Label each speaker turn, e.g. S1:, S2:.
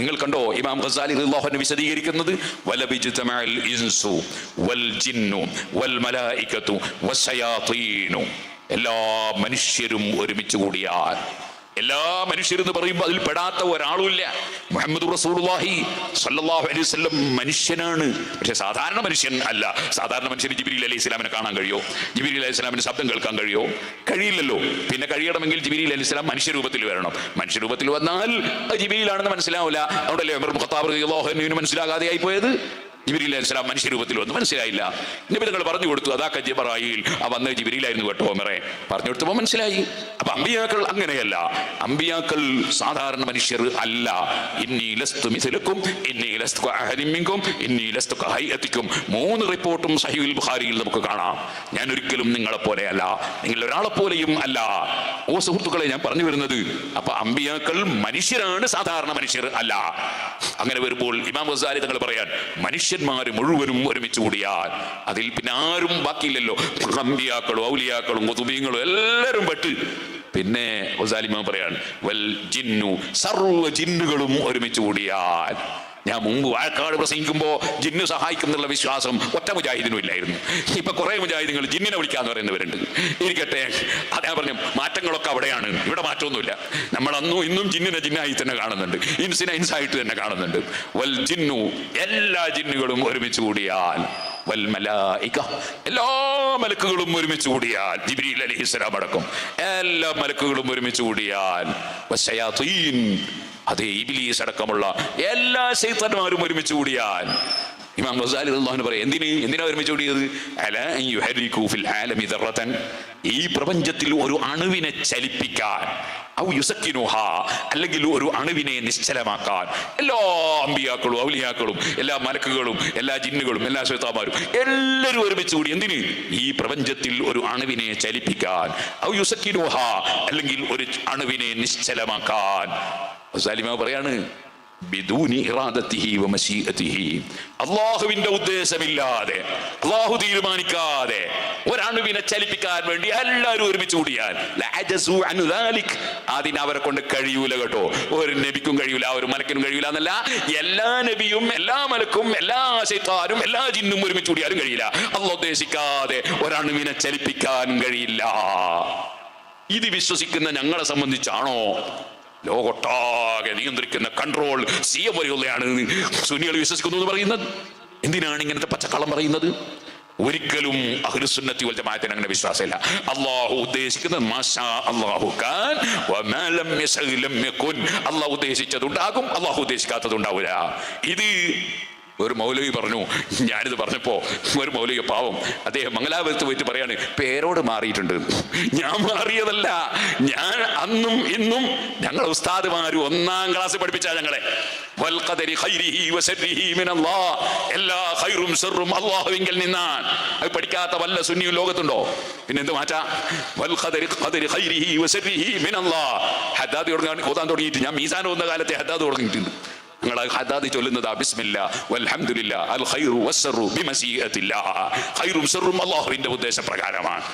S1: നിങ്ങൾ കണ്ടോ ഇമാം ഗസാലി റളിയല്ലാഹു അൻഹു വിശദീകരിക്കുന്നത് വലബിജ്തമഅൽ ഇൻസു വൽ ജിന്നു വൽ മലായികതു വശയാതീനു, എല്ലാ മനുഷ്യരും ഒരുമിച്ച് കൂടിയാൽ, എല്ലാ മനുഷ്യരെന്ന് പറയുമ്പോൾ അതിൽ പെടാത്ത ഒരാളുമില്ല. മുഹമ്മദ് റസൂലുള്ളാഹി സ്വല്ലല്ലാഹു അലൈഹി വസല്ലം മനുഷ്യനാണ്, പക്ഷെ സാധാരണ മനുഷ്യൻ അല്ല. സാധാരണ മനുഷ്യന് ജിബ്രീൽ അലൈഹി സ്വലാമിനെ കാണാൻ കഴിയോ? ജിബ്രീൽ അലൈഹി സ്വലാമിന് ശബ്ദം കേൾക്കാൻ കഴിയോ? കഴിയില്ലല്ലോ. പിന്നെ കഴിയണമെങ്കിൽ ജിബ്രീൽ അലൈഹി സ്വലാം മനുഷ്യരൂപത്തിൽ വരണം. മനുഷ്യരൂപത്തിൽ വന്നാൽ ജിബ്രീലാണെന്ന് മനസ്സിലാവില്ല. അതുകൊണ്ടല്ലേ ഉമർ ഇബ്നു ഖത്താബ് റളിയല്ലാഹു അൻഹുവിന് മനസ്സിലാകാതെയായി പോയത്? ജിബ്രീൽ അലൈഹി സ്വലാം മനുഷ്യരൂപത്തിൽ വന്നു, മനസ്സിലായില്ല. നബി തങ്ങൾ പറഞ്ഞു കൊടുത്തു, അതാക്ക ജിബ്രായീൽ, വന്ന് ജിബ്രീലായിരുന്നു കേട്ടോ ഉമറേ, പറഞ്ഞു കൊടുത്തപ്പോൾ മനസ്സിലായി. അപ്പൊ അമ്പിയാക്കൾ അങ്ങനെയല്ല, അമ്പിയാക്കൾ സാധാരണ മനുഷ്യർ അല്ല. ഇന്നി ലസ്തു മിസ്ലക്കും ഇന്നി ലസ്തു കഅഹദിൻ മിൻകും ഇന്നി ലസ്തു കഹൈഅതികും. 3 റിപ്പോർട്ടും സഹീഹുൽ ബുഖാരിയിൽ നമുക്ക് കാണാം. ഞാൻ ഒരിക്കലും നിങ്ങളെ പോലെയല്ല, നിങ്ങൾ ഒരാളെ പോലെയും അല്ല. ഓ സുഹൃത്തുക്കളെ, ഞാൻ പറഞ്ഞു വരുന്നത്, അപ്പൊ അമ്പിയാക്കൾ മനുഷ്യരാണ്, സാധാരണ മനുഷ്യർ അല്ല. അങ്ങനെ വരുമ്പോൾ ഇമാം ഗസാലി തങ്ങൾ പറയാൻ, മനുഷ്യന്മാര് മുഴുവനും ഒരുമിച്ച് കൂടിയാൽ അതിൽ പിന്നെ ആരും ബാക്കിയില്ലല്ലോ. അമ്പിയാക്കളും ഔലിയാക്കളും ഖുതുബീങ്ങളും എല്ലാവരും പെട്ട്. പിന്നെ ഗസാലി ഇമാം പറയാൻ, വൽ ജിന്നു, സർവ്വ ജിന്നുകളും ഒരുമിച്ച് കൂടിയാൽ. ഞാൻ മുമ്പ് വാഴക്കാട് പ്രസംഗിക്കുമ്പോൾ ജിന്നു സഹായിക്കും എന്നുള്ള വിശ്വാസം ഒറ്റ മുജാഹിദിനും ഇല്ലായിരുന്നു. ഇപ്പൊ കുറെ മുജാഹിദുകൾ ജിന്നിനെ വിളിക്കാന്ന് പറയുന്നവരുണ്ട്. ഇരിക്കട്ടെ, ഞാൻ പറഞ്ഞു, മാറ്റങ്ങളൊക്കെ അവിടെയാണ്, ഇവിടെ മാറ്റമൊന്നുമില്ല. നമ്മൾ അന്നും ഇന്നും ജിന്നിനെ ജിന്നായി തന്നെ കാണുന്നുണ്ട്, ഇൻസിനെ ഇൻസായിട്ട് തന്നെ കാണുന്നുണ്ട്. വൽ ജിന്നു, എല്ലാ ജിന്നുകളും ഒരുമിച്ച് കൂടിയാൽ, വൽ മലായിക, എല്ലാ മലക്കുകളും ഒരുമിച്ച് കൂടിയാൽ, ജിബ്രീൽ അലൈഹിസ്സലാം അടക്കം എല്ലാ മലക്കുകളും ഒരുമിച്ച് കൂടിയാൽ, വശയാതീൻ, അതേ ഇബ്ലീസ് അടക്കമുള്ള എല്ലാ ശൈത്താന്മാരും ഒരുമിച്ച് കൂടിയാൽ. ഇമാം ഗസാലി റളിയല്ലാഹു അൻഹു പറയും, എന്തിനാ ഒരുമിച്ച് കൂടിയത്? അലാ അൻ യുഹരികു ഫിൽ ആലമി ദർറതൻ, ഈ പ്രപഞ്ചത്തിൽ ഒരു അണുവിനെ ചലിപ്പിക്കാൻ, ഔ യുസക്കിനുഹാ, അല്ലെങ്കിൽ ഒരു അണുവിനെ നിശ്ചലമാക്കാൻ. എല്ലാ അമ്പിയാക്കളും ഔലിയാക്കളും എല്ലാ മലക്കുകളും എല്ലാ ജിന്നുകളും എല്ലാ ശൈത്താന്മാരും എല്ലാവരും ഒരുമിച്ച് കൂടി എന്തിന്? ഈ പ്രപഞ്ചത്തിൽ ഒരു അണുവിനെ ചലിപ്പിക്കാൻ. ഔ യുസക്കിനുഹാ, അല്ലെങ്കിൽ ഒരു അണുവിനെ നിശ്ചലമാക്കാൻ. സലിമ പറയാണ്, ബിദൂനി ഇറാദത്തിഹി വ മശീഅത്തിഹി, അല്ലാഹുവിന്റെ ഉദ്ദേശമില്ലാതെ, അല്ലാഹു തീരുമാനിക്കാതെ ഒരണുവിനെ ചലിപ്പിക്കാൻ വേണ്ടി എല്ലാവരും ഒരുമിച്ച് കൂടിയാൽ ലഅജസു അൻ ദാലിക്, അതിന് അവരെ കൊണ്ട് കഴിയൂല കേട്ടോ. ഒരു നബിക്കും കഴിയൂല, ഒരു മലക്കിനും കഴിയൂല എന്നല്ല, എല്ലാ നബിയും എല്ലാ മലക്കും എല്ലാ ശൈത്താനും എല്ലാ ജിന്നും ഒരുമിച്ച് കൂടിയാലും കഴിയില്ല. അല്ലാഹു ഉദ്ദേശിക്കാതെ ഒരണുവിനെ ചലിപ്പിക്കാൻ കഴിയില്ല. ഇത് വിശ്വസിക്കുന്ന ഞങ്ങളെ സംബന്ധിച്ചാണോ ലോകൊട്ടാകെ നിയന്ത്രിക്കുന്ന കൺട്രോൾ സിഎം വരെയുള്ളതാണ് സുന്നികൾ വിശ്വസിക്കുന്നു എന്ന് പറയുന്നത്? എന്തിനാണ് ഇങ്ങനത്തെ പച്ചക്കള്ളം പറയുന്നത്? ഒരിക്കലും അഹ്ലുസുന്നത്തി വൽ ജമാഅത്തിന് അങ്ങനെ വിശ്വാസമില്ല. അല്ലാഹു ഉദ്ദേശിക്കുന്നത് മാഷാ അല്ലാഹു കാൻ വമാ ലം യശഅ ലം യകുൻ. അല്ലാഹു ഉദ്ദേശിച്ചതുണ്ടാകും, അല്ലാഹു ഉദ്ദേശിക്കാത്തതുണ്ടാവില്ല. ഇത് ഒരു മൗലവി പറഞ്ഞു. ഞാനിത് പറഞ്ഞപ്പോ ഒരു മൗലവി, പാവം, അദ്ദേഹം മംഗലാപുരത്ത് പോയിട്ട് പറയാണ്, പേരോട് മാറിയിട്ടുണ്ട്. ഞാൻ മാറിയതല്ല, ഞാൻ അന്നും ഇന്നും ഞങ്ങളെ ഉസ്താദുമാര് 1ാം ക്ലാസ് പഠിപ്പിച്ച ഞങ്ങളെ വൽ ഖദരി ഖൈരിഹി വശർരിഹി മിനല്ലാഹ്, എല്ലാ ഖൈറും ശർറും അല്ലാഹുവിങ്കൽ നിന്നാണ്. അത് പഠിക്കാത്ത വല്ല സുന്നിയും ലോകത്തുണ്ടോ? പിന്നെ എന്ത് മാറ്റാ? വൽ ഖദരി ഖൈരിഹി വശർരിഹി മിനല്ലാഹ്. ഹദ്ദാദ് ഓതാൻ തുടങ്ങിയിട്ട് ഞാൻ മീസാൻ ഓതുന്ന കാലത്തെ ഹദ്ദാദ് തുടങ്ങിയിട്ടുണ്ട്. ഞങ്ങൾ ഹദ്ദാദ് ചൊല്ലുന്നത് ബിസ്മില്ലാ വൽഹംദുലില്ലാ അൽ ഖൈറു വസ്സറു ബിമശീഅത്തില്ലാ. ഖൈറും ശർറും അല്ലാഹുവിന്റെ ഉദ്ദേശപ്രകാരമാണ്.